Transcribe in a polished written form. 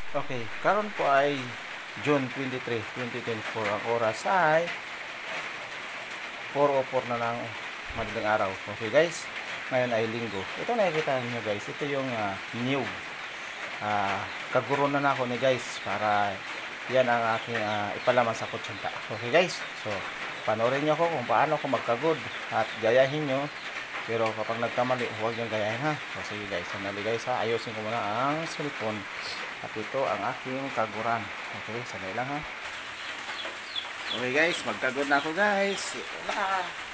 Okay, karon po ay June 23, 2024. Ang oras ay 4:04 na ng madaling araw. Okay guys, ngayon ay linggo. Ito nakikita niyo guys, ito yung new. Kaguro na ako ni guys para yan ang aking ipalaman sa kutsanta. Okay guys, so panoorin nyo ako kung paano ako magkagod at gayahin nyo. Pero kapag nagkamali, huwag nyo gayahin ha. So sige guys, sandali guys ha, ayusin ko muna ang cellphone. At ito ang aking kaguran. Okay, sandali lang ha. Okay guys, magkagod na ako guys. Ito na.